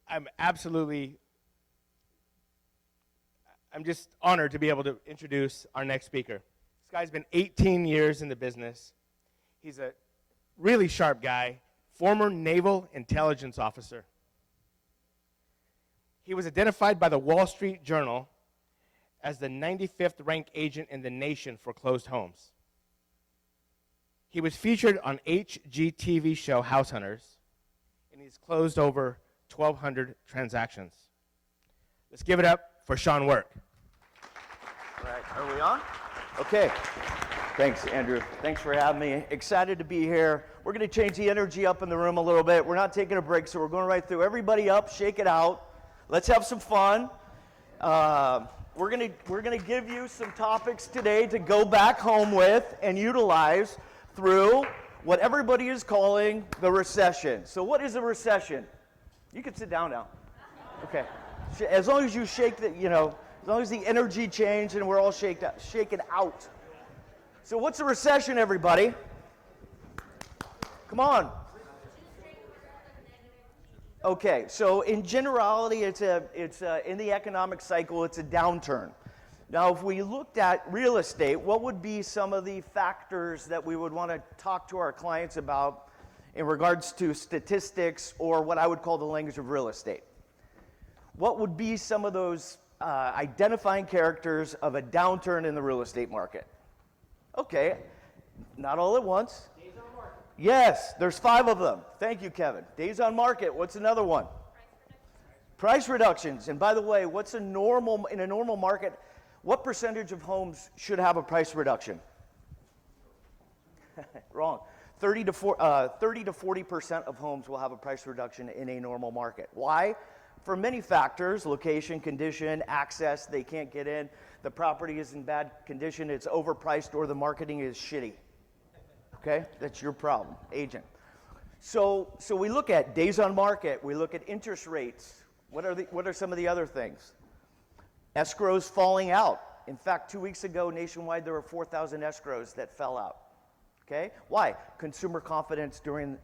I'm just honored to be able to introduce our next speaker. This guy's been 18 years in the business. He's a really sharp guy, former naval intelligence officer. He was identified by the Wall Street Journal as the 95th ranked agent in the nation for closed homes. He was featured on HGTV show House Hunters, and he's closed over 1,200 transactions. Let's give it up for Sean Work. All right, are we on? Okay. Thanks, Andrew. Thanks for having me. Excited to be here. We're going to change the energy up in the room a little bit. We're not taking a break, so we're going right through. Everybody up, shake it out. Let's have some fun. We're gonna give you some topics today to go back home with and utilize through what everybody is calling the recession. So what is a recession? You can sit down now. Okay. As long as you shake the, as long as the energy changed and we're all shaken out. So what's a recession, everybody? Come on. Okay, so in generality, it's in the economic cycle, it's a downturn. Now, if we looked at real estate, what would be some of the factors that we would want to talk to our clients about in regards to statistics or what I would call the language of real estate? What would be some of those identifying characters of a downturn in the real estate market? Okay, not all at once. Days on market. Yes, there's 5 of them. Thank you, Kevin. Days on market. What's another one? Price reductions. And by the way, in a normal market, what percentage of homes should have a price reduction? Wrong. 30 to 40% of homes will have a price reduction in a normal market. Why? For many factors: location, condition, access. They can't get in. The property is in bad condition. It's overpriced, or the marketing is shitty. Okay, that's your problem, agent. So we look at days on market. We look at interest rates. What are some of the other things? Escrows falling out. In fact, 2 weeks ago, nationwide, there were 4,000 escrows that fell out. Okay? Why? Consumer confidence during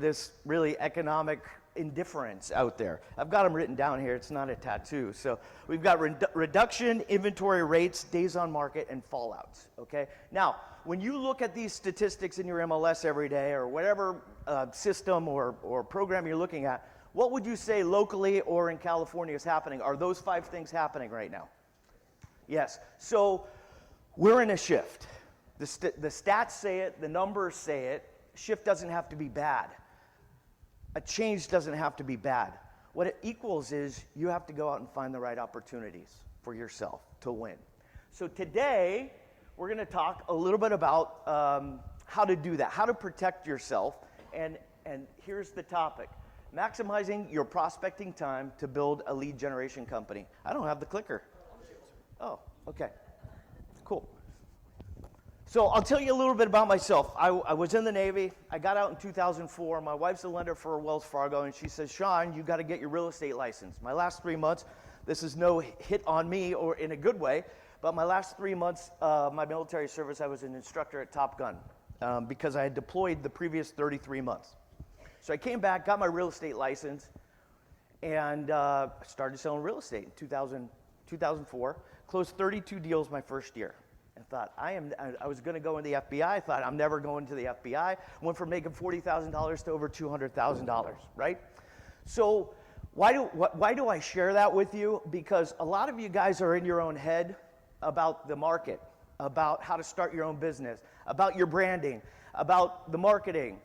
this really economic indifference out there. I've got them written down here. It's not a tattoo. So we've got reduction, inventory rates, days on market, and fallouts. Okay? Now, when you look at these statistics in your MLS every day or whatever system or program you're looking at, what would you say locally or in California is happening? Are those 5 things happening right now? Yes. So we're in a shift. The stats say it. The numbers say it. Shift doesn't have to be bad. A change doesn't have to be bad. What it equals is you have to go out and find the right opportunities for yourself to win. So today, we're going to talk a little bit about how to do that, how to protect yourself. And here's the topic: maximizing your prospecting time to build a lead generation company. I don't have the clicker. Oh, okay. Cool. So I'll tell you a little bit about myself. I was in the Navy. I got out in 2004. My wife's a lender for Wells Fargo, and she says, Sean, you got to get your real estate license. My last 3 months, this is no hit on me or in a good way, but my last 3 months, my military service, I was an instructor at Top Gun because I had deployed the previous 33 months. So I came back, got my real estate license, and started selling real estate in 2004. Closed 32 deals my first year. And thought, I was going to go into the FBI. I thought, I'm never going to the FBI. Went from making $40,000 to over $200,000, right? So why do I share that with you? Because a lot of you guys are in your own head about the market, about how to start your own business, about your branding, about the marketing,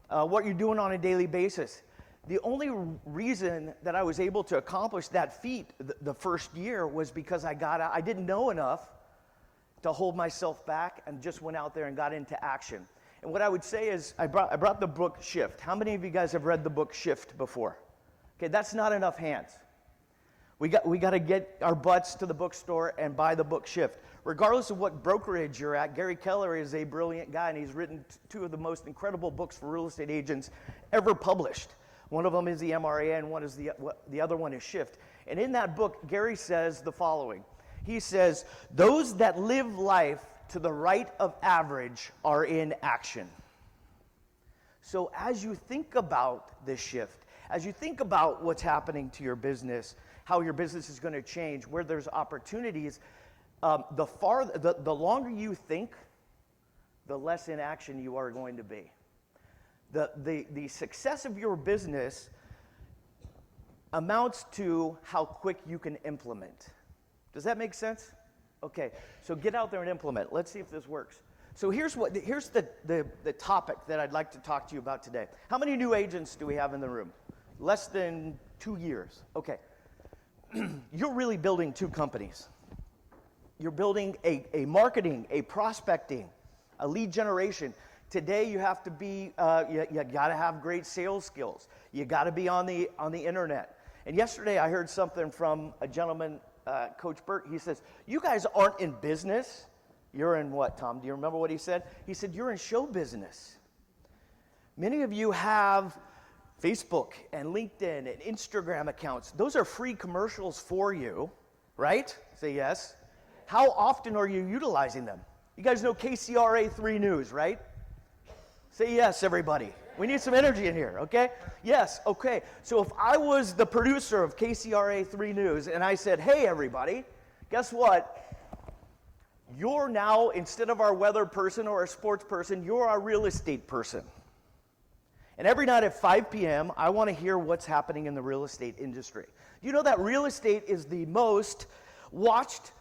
what you're doing on a daily basis. The only reason that I was able to accomplish that feat the first year was because I didn't know enough to hold myself back and just went out there and got into action. And what I would say is I brought the book Shift. How many of you guys have read the book Shift before? Okay, that's not enough hands. We got to get our butts to the bookstore and buy the book Shift. Regardless of what brokerage you're at, Gary Keller is a brilliant guy, and he's written 2 of the most incredible books for real estate agents ever published. One of them is the MRA, and one is the other one is Shift. And in that book, Gary says the following. He says, those that live life to the right of average are in action. So as you think about this shift, As you think about what's happening to your business, how your business is going to change, where there's opportunities, the longer you think, the less in action you are going to be. The success of your business amounts to how quick you can implement. Does that make sense? Okay, so get out there and implement. Let's see if this works. So here's the topic that I'd like to talk to you about today. How many new agents do we have in the room? Less than 2 years. Okay. You're really building two companies. You're building a marketing, a prospecting, a lead generation. Today you have to be, you got to have great sales skills. You got to be on the internet. And yesterday I heard something from a gentleman, Coach Burt. He says, you guys aren't in business. You're in what, Tom? Do you remember what he said? He said, you're in show business. Many of you have Facebook and LinkedIn and Instagram accounts. Those are free commercials for you, right? Say yes. How often are you utilizing them? You guys know KCRA 3 News, right? Say yes, everybody. We need some energy in here, okay? Yes, okay. So if I was the producer of KCRA 3 News and I said, hey, everybody, guess what? You're now, instead of our weather person or our sports person, you're our real estate person. And every night at 5 p.m., I want to hear what's happening in the real estate industry. You know that real estate is the most watched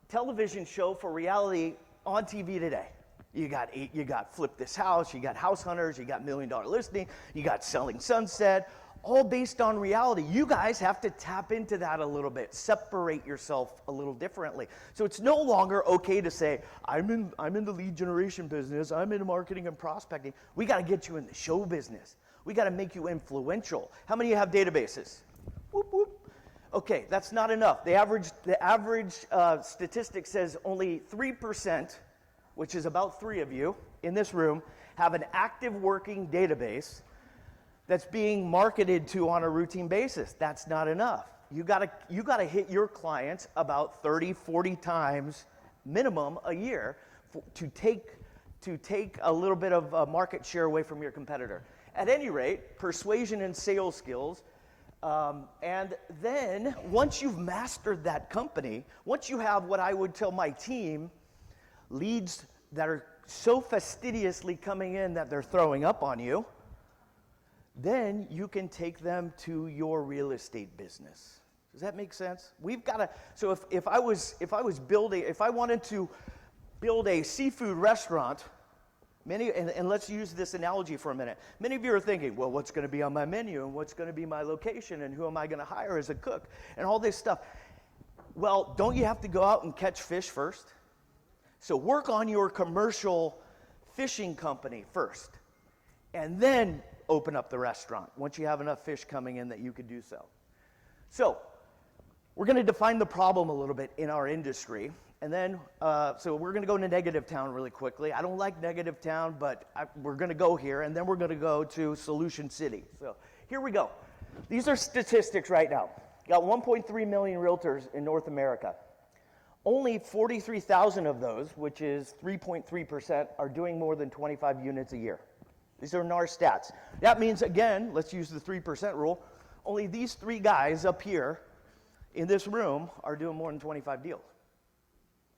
television show for reality on TV today. You got Flip This House, you got House Hunters, you got $1 Million Listing, you got Selling Sunset, all based on reality. You guys have to tap into that a little bit, separate yourself a little differently. So it's no longer okay to say, I'm in the lead generation business, I'm in marketing and prospecting. We got to get you in the show business. We got to make you influential. How many of you have databases? Whoop, whoop. Okay, that's not enough. The average statistic says only 3%, which is about 3 of you in this room, have an active working database that's being marketed to on a routine basis. That's not enough. You gotta hit your clients about 30, 40 times minimum a year to take a little bit of market share away from your competitor. At any rate, persuasion and sales skills. And then once you've mastered that company, once you have what I would tell my team, leads that are so fastidiously coming in that they're throwing up on you, then you can take them to your real estate business. Does that make sense? We've got to. So if I wanted to build a seafood restaurant, and let's use this analogy for a minute. Many of you are thinking, well, what's going to be on my menu, and what's going to be my location, and who am I going to hire as a cook, and all this stuff. Well, don't you have to go out and catch fish first? So work on your commercial fishing company first, and then open up the restaurant once you have enough fish coming in that you could do so. So we're going to define the problem a little bit in our industry, and then so we're going to go into negative town really quickly. I don't like negative town, but we're going to go here, and then we're going to go to Solution City. So here we go. These are statistics right now. Got 1.3 million realtors in North America. Only 43,000 of those, which is 3.3%, are doing more than 25 units a year. These are NAR stats. That means, again, let's use the 3% rule, only these 3 guys up here in this room are doing more than 25 deals.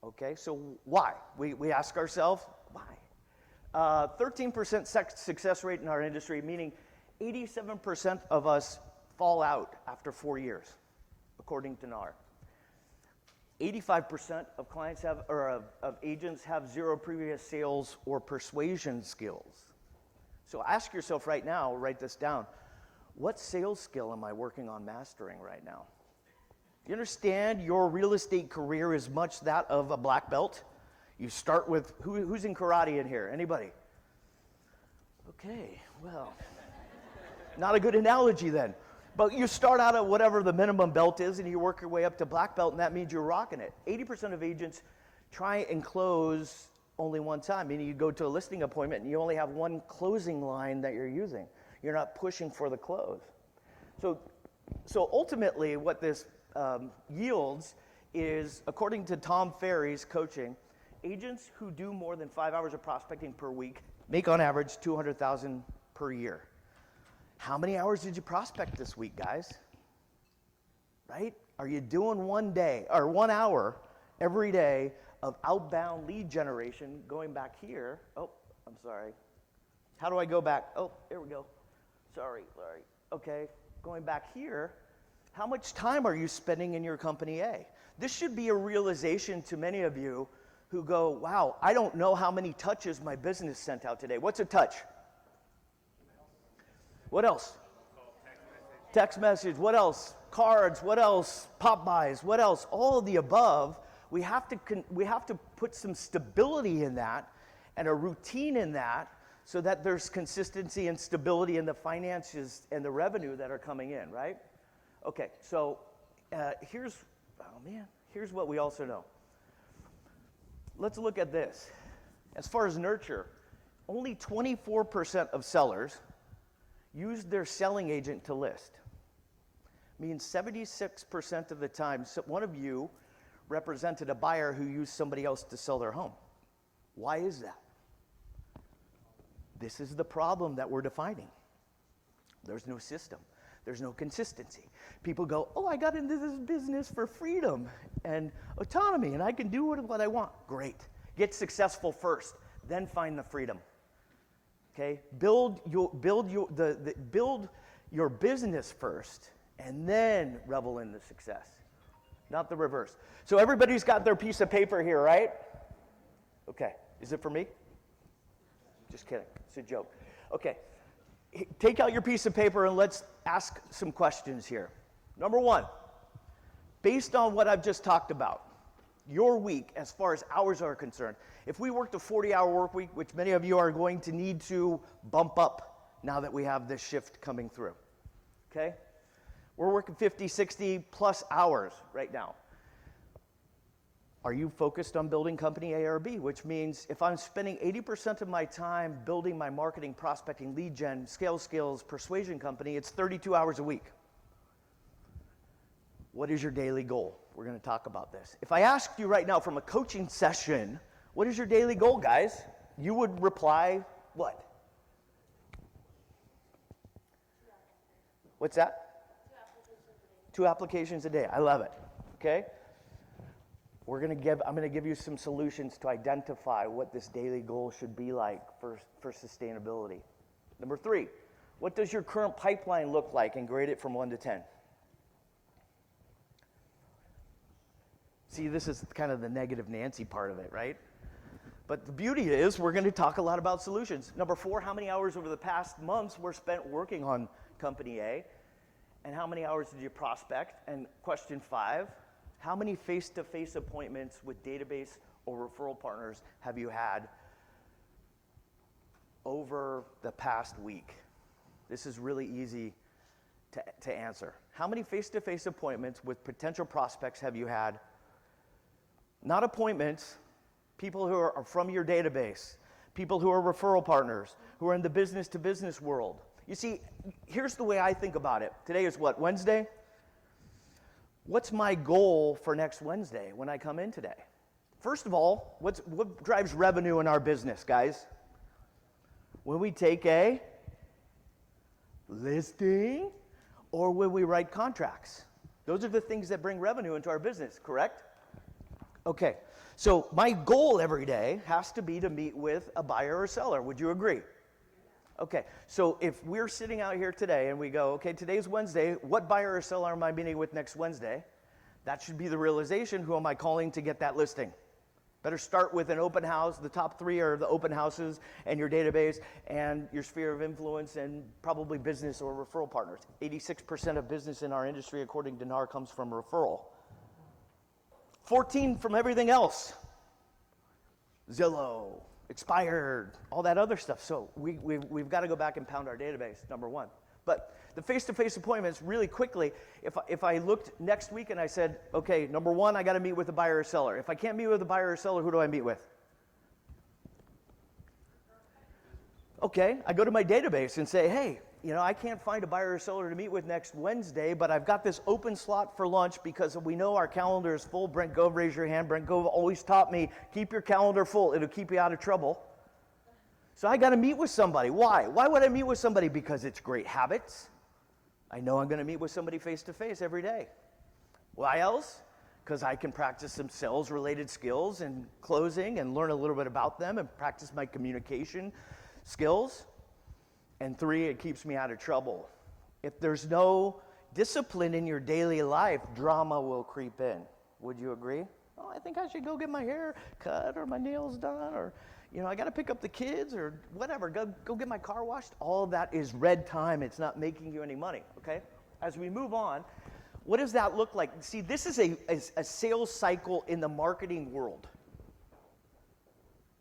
Okay, so why? We ask ourselves, why? 13% success rate in our industry, meaning 87% of us fall out after 4 years, according to NAR. 85% of clients of agents have 0 previous sales or persuasion skills. So ask yourself right now, write this down. What sales skill am I working on mastering right now? You understand your real estate career is much that of a black belt? You start with, who's in karate in here? Anybody? Okay, well, not a good analogy then. But you start out at whatever the minimum belt is, and you work your way up to black belt, and that means you're rocking it. 80% of agents try and close only one time, meaning you go to a listing appointment, and you only have one closing line that you're using. You're not pushing for the close. So ultimately, what this yields is, according to Tom Ferry's coaching, agents who do more than 5 hours of prospecting per week make on average $200,000 per year. How many hours did you prospect this week, guys? Right? Are you doing 1 day or 1 hour every day of outbound lead generation going back here? Oh, I'm sorry. How do I go back? Oh, here we go. Sorry. Okay, going back here. How much time are you spending in your company A? This should be a realization to many of you who go, wow, I don't know how many touches my business sent out today. What's a touch? What else? Text message. What else? Cards. What else? Pop buys. What else? All of the above. We have to put some stability in that and a routine in that so that there's consistency and stability in the finances and the revenue that are coming in, right? Okay, so here's what we also know. Let's look at this. As far as nurture, only 24% of sellers use their selling agent to list. Means 76% of the time, one of you represented a buyer who used somebody else to sell their home. Why is that? This is the problem that we're defining. There's no system. There's no consistency. People go, oh, I got into this business for freedom and autonomy, and I can do what I want. Great. Get successful first, then find the freedom. Okay? Build your business first, and then revel in the success, not the reverse. So everybody's got their piece of paper here, right? Okay. Is it for me? Just kidding. It's a joke. Okay. Take out your piece of paper and let's ask some questions here. Number one, based on what I've just talked about, your week as far as hours are concerned, if we worked a 40-hour work week, which many of you are going to need to bump up now that we have this shift coming through, okay? We're working 50, 60 plus hours right now. Are you focused on building company A or B? Which means if I'm spending 80% of my time building my marketing, prospecting, lead gen, scale skills, persuasion company, it's 32 hours a week. What is your daily goal? We're going to talk about this. If I asked you right now from a coaching session, what is your daily goal, guys? You would reply, what? What's that? 2 applications a day. I love it. Okay? I'm going to give you some solutions to identify what this daily goal should be like for sustainability. Number 3, what does your current pipeline look like, and grade it from 1 to 10? See, this is kind of the negative Nancy part of it, right? But the beauty is we're going to talk a lot about solutions. Number 4, how many hours over the past months were spent working on company A? And how many hours did you prospect? And question 5, how many face-to-face appointments with database or referral partners have you had over the past week? This is really easy to answer. How many face-to-face appointments with potential prospects have you had? Not appointments, people who are from your database, people who are referral partners, who are in the business-to-business world. You see, here's the way I think about it. Today is what, Wednesday? What's my goal for next Wednesday when I come in today? First of all, what drives revenue in our business, guys? When we take a listing or when we write contracts. Those are the things that bring revenue into our business, correct? Okay, so my goal every day has to be to meet with a buyer or seller. Would you agree? Okay, so if we're sitting out here today and we go, okay, today's Wednesday, what buyer or seller am I meeting with next Wednesday? That should be the realization, who am I calling to get that listing? Better start with an open house. The top 3 are the open houses and your database and your sphere of influence and probably business or referral partners. 86% of business in our industry, according to NAR, comes from referral. 14 from everything else. Zillow, expired, all that other stuff. So we've got to go back and pound our database, number 1. But the face-to-face appointments, really quickly, if I looked next week and I said, okay, number 1, I got to meet with a buyer or seller. If I can't meet with a buyer or seller, who do I meet with? Okay, I go to my database and say, hey, I can't find a buyer or seller to meet with next Wednesday, but I've got this open slot for lunch because we know our calendar is full. Brent Gove, raise your hand. Brent Gove always taught me, keep your calendar full. It'll keep you out of trouble. So I got to meet with somebody. Why? Why would I meet with somebody? Because it's great habits. I know I'm going to meet with somebody face to face every day. Why else? Because I can practice some sales related skills and closing and learn a little bit about them and practice my communication skills. And 3, it keeps me out of trouble. If there's no discipline in your daily life, drama will creep in. Would you agree? Oh, I think I should go get my hair cut or my nails done, or I got to pick up the kids or whatever. Go get my car washed. All of that is red time. It's not making you any money, okay? As we move on, what does that look like? See, this is a sales cycle in the marketing world.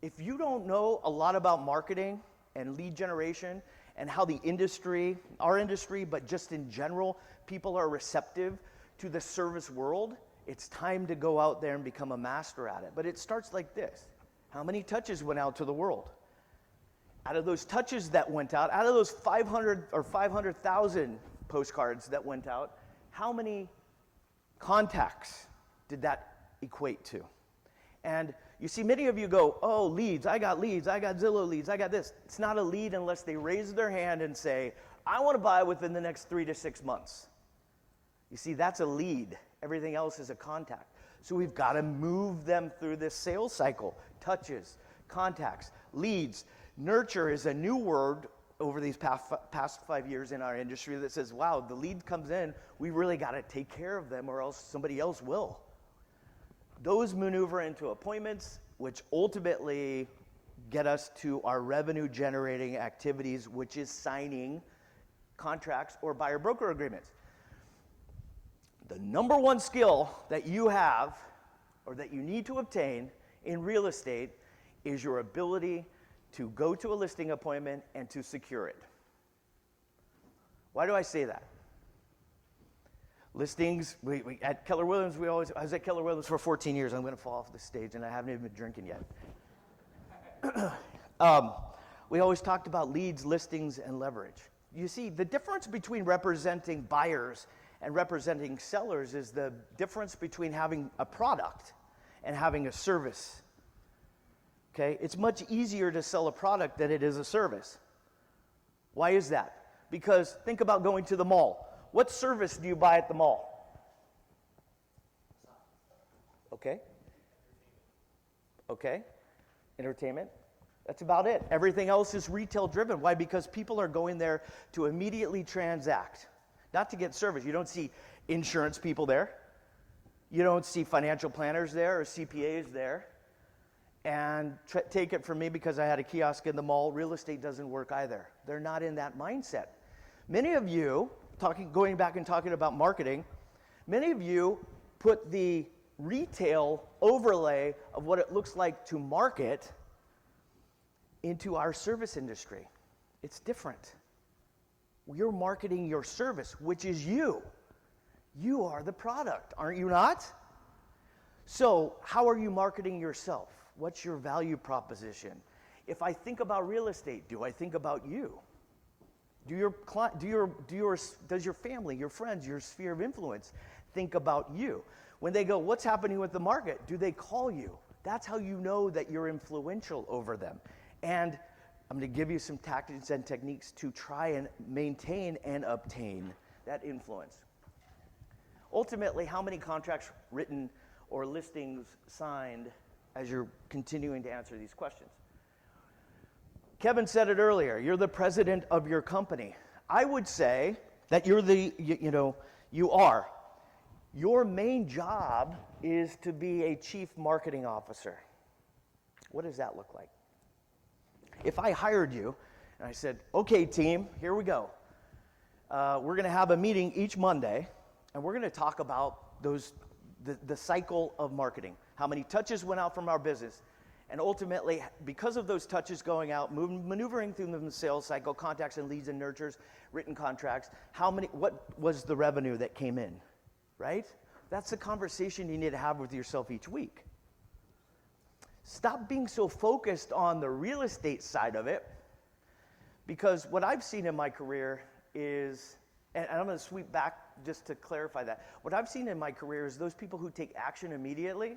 If you don't know a lot about marketing and lead generation and how the industry, our industry, but just in general, people are receptive to the service world, it's time to go out there and become a master at it. But it starts like this. How many touches went out to the world? Out of those touches that went out, out of those 500 or 500,000 postcards that went out, how many contacts did that equate to? And you see, many of you go, oh, leads, I got Zillow leads, I got this. It's not a lead unless they raise their hand and say, I want to buy within the next 3 to 6 months. You see, that's a lead. Everything else is a contact. So we've got to move them through this sales cycle. Touches, contacts, leads. Nurture is a new word over these past 5 years in our industry that says, wow, the lead comes in, we really got to take care of them or else somebody else will. Those maneuver into appointments, which ultimately get us to our revenue generating activities, which is signing contracts or buyer broker agreements. The number one skill that you have or that you need to obtain in real estate is your ability to go to a listing appointment and to secure it. Why do I say that? Listings, we at Keller Williams, I was at Keller Williams for 14 years. I'm going to fall off the stage and I haven't even been drinking yet. We always talked about leads, listings, and leverage. You see, the difference between representing buyers and representing sellers is the difference between having a product and having a service. Okay? It's much easier to sell a product than it is a service. Why is that? Because think about going to the mall. What service do you buy at the mall? Okay. Entertainment. That's about it. Everything else is retail driven. Why? Because people are going there to immediately transact, not to get service. You don't see insurance people there. You don't see financial planners there or CPAs there. And take it from me, because I had a kiosk in the mall, real estate doesn't work either. They're not in that mindset. Many of you, going back and talking about marketing, many of you put the retail overlay of what it looks like to market into our service industry. It's different. You're marketing your service, which is you. You are the product, aren't you not? So how are you marketing yourself? What's your value proposition? If I think about real estate, do I think about you? Does your family, your friends, your sphere of influence think about you? When they go, what's happening with the market? Do they call you? That's how you know that you're influential over them. And I'm going to give you some tactics and techniques to try and maintain and obtain that influence. Ultimately, how many contracts written or listings signed as you're continuing to answer these questions? Kevin said it earlier, you're the president of your company. I would say that you are. Your main job is to be a chief marketing officer. What does that look like? If I hired you and I said, okay, team, here we go. We're going to have a meeting each Monday, and we're going to talk about the cycle of marketing. How many touches went out from our business? And ultimately, because of those touches going out, maneuvering through the sales cycle, contacts and leads and nurtures, written contracts, what was the revenue that came in, right? That's the conversation you need to have with yourself each week. Stop being so focused on the real estate side of it, because what I've seen in my career is, and I'm going to sweep back just to clarify that, what I've seen in my career is those people who take action immediately,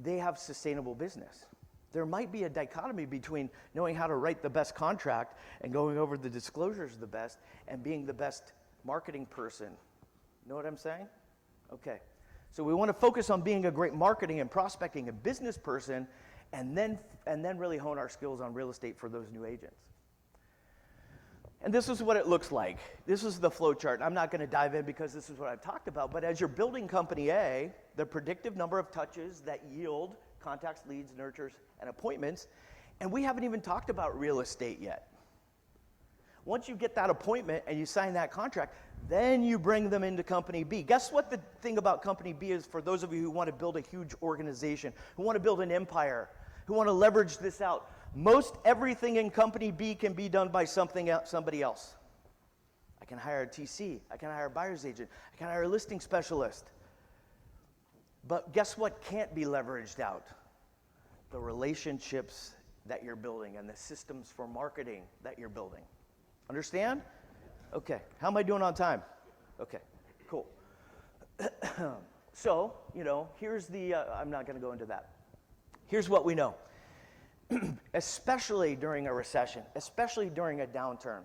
they have sustainable business. There might be a dichotomy between knowing how to write the best contract and going over the disclosures the best and being the best marketing person. Know what I'm saying? Okay. So we want to focus on being a great marketing and prospecting and business person, and then really hone our skills on real estate for those new agents. And this is what it looks like. This is the flow chart. I'm not going to dive in because this is what I've talked about, but as you're building company A, the predictive number of touches that yield contacts, leads, nurtures, and appointments, and we haven't even talked about real estate yet. Once you get that appointment and you sign that contract, then you bring them into company B. Guess what the thing about company B is for those of you who want to build a huge organization, who want to build an empire, who want to leverage this out? Most everything in company B can be done by somebody else. I can hire a TC, I can hire a buyer's agent, I can hire a listing specialist. But guess what can't be leveraged out? The relationships that you're building and the systems for marketing that you're building. Understand? Okay. How am I doing on time? Okay. Cool. So, here's the, I'm not going to go into that. Here's what we know. Especially during a recession, especially during a downturn.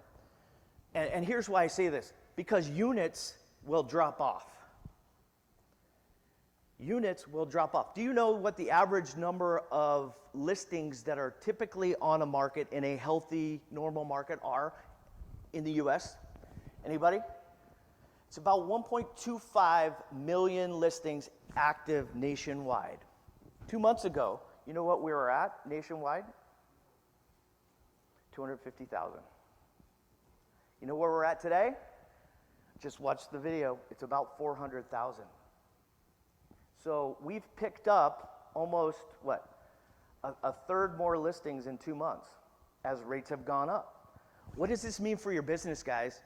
And here's why I say this. Because units will drop off. Units will drop off. Do you know what the average number of listings that are typically on a market in a healthy, normal market are in the U.S.? Anybody? It's about 1.25 million listings active nationwide. 2 months ago, you know what we were at nationwide? 250,000. You know where we're at today? Just watch the video. It's about 400,000. So we've picked up almost, a third more listings in 2 months as rates have gone up. What does this mean for your business, guys?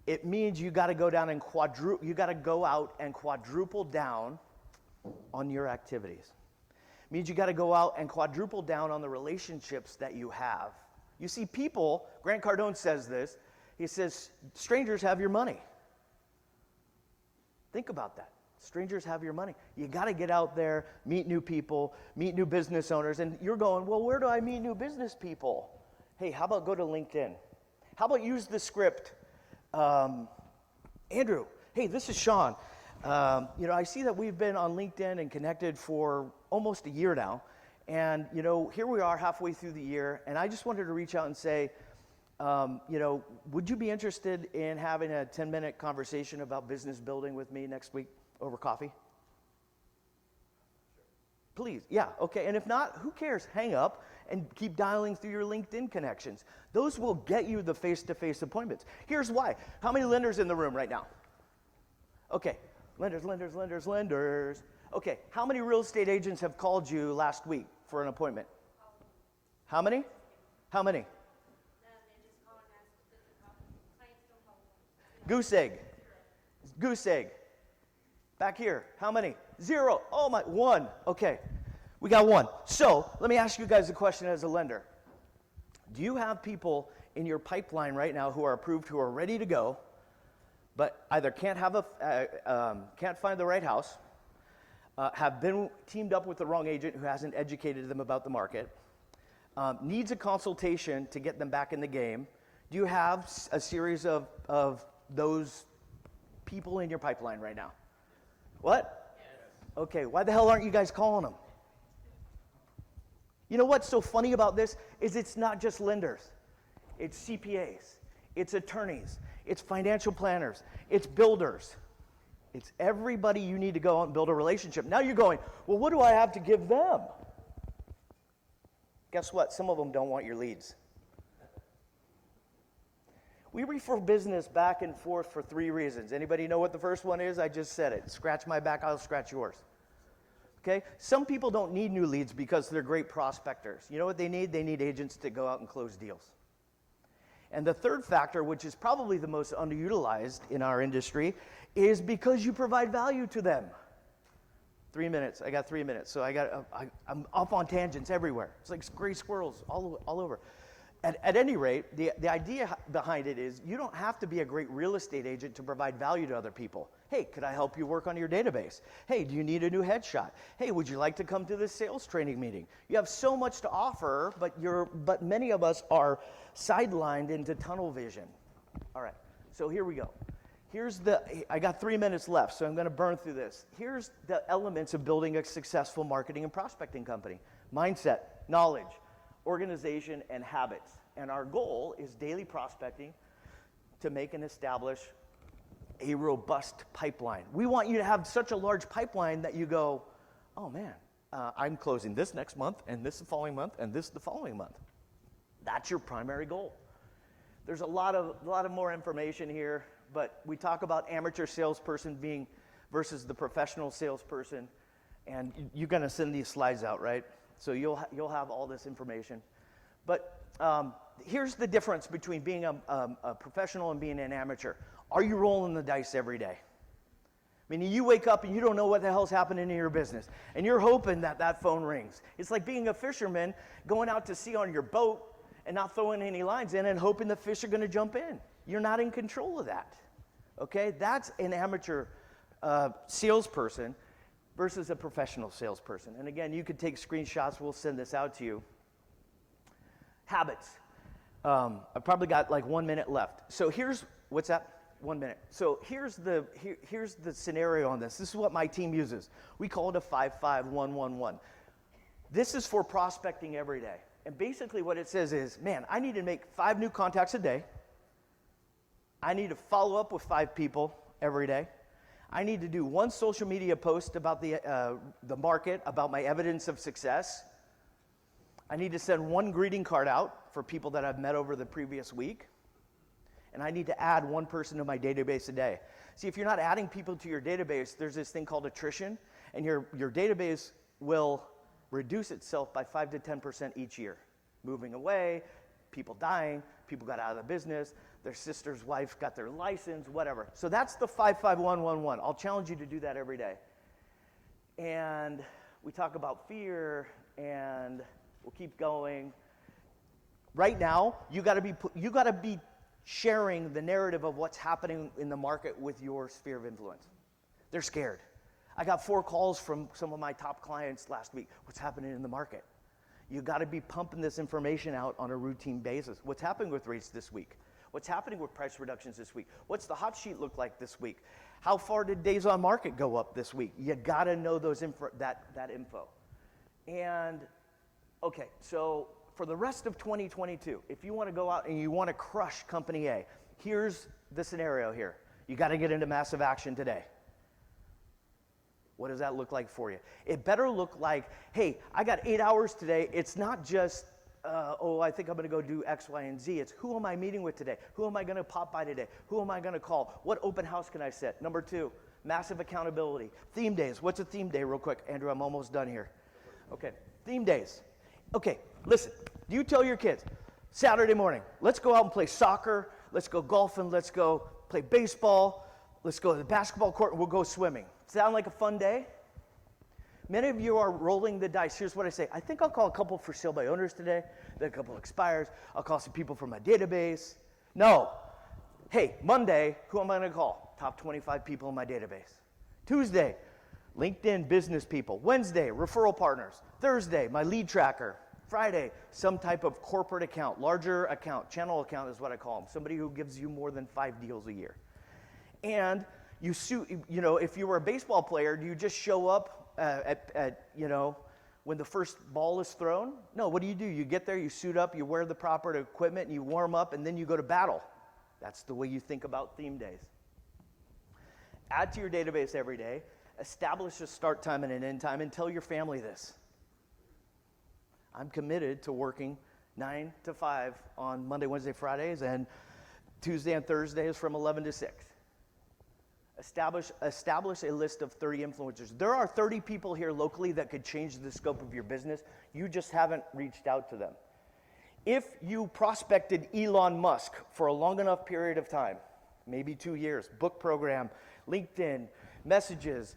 It means you got to go down and you got to go out and quadruple down on your activities. It means you got to go out and quadruple down on the relationships that you have. You see, people, Grant Cardone says this, he says, strangers have your money. Think about that. Strangers have your money. You got to get out there, meet new people, meet new business owners, and you're going, well, where do I meet new business people? Hey, how about go to LinkedIn? How about use the script? Andrew, hey, this is Sean. I see that we've been on LinkedIn and connected for almost a year now. And, here we are halfway through the year. And I just wanted to reach out and say, would you be interested in having a 10-minute conversation about business building with me next week over coffee? Please, yeah, okay. And if not, who cares? Hang up and keep dialing through your LinkedIn connections. Those will get you the face-to-face appointments. Here's why. How many lenders in the room right now? Okay, lenders. Okay, how many real estate agents have called you last week for an appointment? How many? Goose egg. Back here, how many? 0. Oh my, 1. Okay, we got 1. So let me ask you guys a question as a lender. Do you have people in your pipeline right now who are approved, who are ready to go, but either can't find the right house, have been teamed up with the wrong agent who hasn't educated them about the market, needs a consultation to get them back in the game? Do you have a series of those people in your pipeline right now? What? Yes. Okay, why the hell aren't you guys calling them? You know what's so funny about this is it's not just lenders. It's CPAs, it's attorneys, it's financial planners, it's builders. It's everybody you need to go out and build a relationship. Now you're going, well, what do I have to give them? Guess what? Some of them don't want your leads. We refer business back and forth for 3 reasons. Anybody know what the first one is? I just said it. Scratch my back, I'll scratch yours. Okay? Some people don't need new leads because they're great prospectors. You know what they need? They need agents to go out and close deals. And the third factor, which is probably the most underutilized in our industry, is because you provide value to them. 3 minutes. I got 3 minutes. So I'm off on tangents everywhere. It's like gray squirrels all over. At any rate, the idea behind it is you don't have to be a great real estate agent to provide value to other people. Hey, could I help you work on your database? Hey, do you need a new headshot? Hey, would you like to come to this sales training meeting? You have so much to offer, but many of us are sidelined into tunnel vision. All right, so here we go. I got 3 minutes left, so I'm going to burn through this. Here's the elements of building a successful marketing and prospecting company: mindset, knowledge, organization, and habits. And our goal is daily prospecting to make and establish a robust pipeline. We want you to have such a large pipeline that you go, oh man, I'm closing this next month, and this the following month, and this the following month. That's your primary goal. There's a lot of more information here, but we talk about amateur salesperson being versus the professional salesperson, and you're going to send these slides out, right? So you'll have all this information. But here's the difference between being a professional and being an amateur. Are you rolling the dice every day? I mean, you wake up and you don't know what the hell's happening in your business, and you're hoping that phone rings. It's like being a fisherman going out to sea on your boat and not throwing any lines in and hoping the fish are going to jump in. You're not in control of that, okay? That's an amateur salesperson versus a professional salesperson. And again, you could take screenshots. We'll send this out to you. Habits. I've probably got like 1 minute left. So what's that? 1 minute. So here's the scenario on this. This is what my team uses. We call it a 5-5-1-1-1. This is for prospecting every day. And basically what it says is, man, I need to make 5 new contacts a day. I need to follow up with 5 people every day. I need to do 1 social media post about the market, about my evidence of success. I need to send 1 greeting card out for people that I've met over the previous week. And I need to add 1 person to my database a day. See, if you're not adding people to your database, there's this thing called attrition, and your database will reduce itself by 5 to 10% each year. Moving away, people dying, people got out of the business, their sister's wife got their license, whatever. So that's the 5-5-1-1-1. I'll challenge you to do that every day. And we talk about fear, and we'll keep going. Right now, you got to be sharing the narrative of what's happening in the market with your sphere of influence. They're scared. I got 4 calls from some of my top clients last week. What's happening in the market? You got to be pumping this information out on a routine basis. What's happening with rates this week? What's happening with price reductions this week? What's the hot sheet look like this week? How far did days on market go up this week? You got to know that info. And okay, so for the rest of 2022, if you want to go out and you want to crush Company A, here's the scenario here. You got to get into massive action today. What does that look like for you? It better look like, hey, I got 8 hours today. It's not just, I think I'm going to go do X, Y, and Z. It's who am I meeting with today? Who am I going to pop by today? Who am I going to call? What open house can I set? Number 2, massive accountability. Theme days. What's a theme day real quick? Andrew, I'm almost done here. Okay, theme days. Okay, listen, do you tell your kids, Saturday morning, let's go out and play soccer, let's go golfing, let's go play baseball, let's go to the basketball court, and we'll go swimming. Sound like a fun day? Many of you are rolling the dice. Here's what I say. I think I'll call a couple for sale by owners today, then a couple expires. I'll call some people from my database. No. Hey, Monday, who am I going to call? Top 25 people in my database. Tuesday, LinkedIn business people. Wednesday, referral partners. Thursday, my lead tracker. Friday, some type of corporate account, larger account, channel account is what I call them. Somebody who gives you more than 5 deals a year. And if you were a baseball player, do you just show up when the first ball is thrown? No, what do? You get there, you suit up, you wear the proper equipment, and you warm up, and then you go to battle. That's the way you think about theme days. Add to your database every day. Establish a start time and an end time, and tell your family this. I'm committed to working 9 to 5 on Monday, Wednesday, Fridays, and Tuesday and Thursdays from 11 to 6. Establish a list of 30 influencers. There are 30 people here locally that could change the scope of your business. You just haven't reached out to them. If you prospected Elon Musk for a long enough period of time, maybe 2 years, book program, LinkedIn, messages,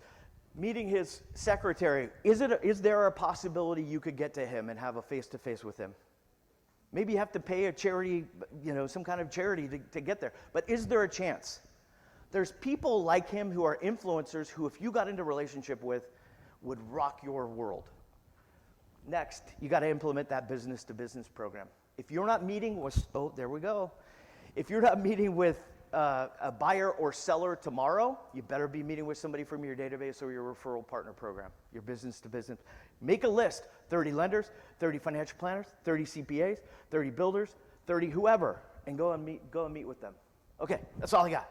meeting his secretary, is there a possibility you could get to him and have a face-to-face with him? Maybe you have to pay a charity, some kind of charity to get there. But is there a chance? There's people like him who are influencers who, if you got into a relationship with, would rock your world. Next, you got to implement that business-to-business program. If you're not meeting with, there we go. If you're not meeting with a buyer or seller tomorrow, you better be meeting with somebody from your database or your referral partner program, your business-to-business. Make a list, 30 lenders, 30 financial planners, 30 CPAs, 30 builders, 30 whoever, and go and meet with them. Okay, that's all I got.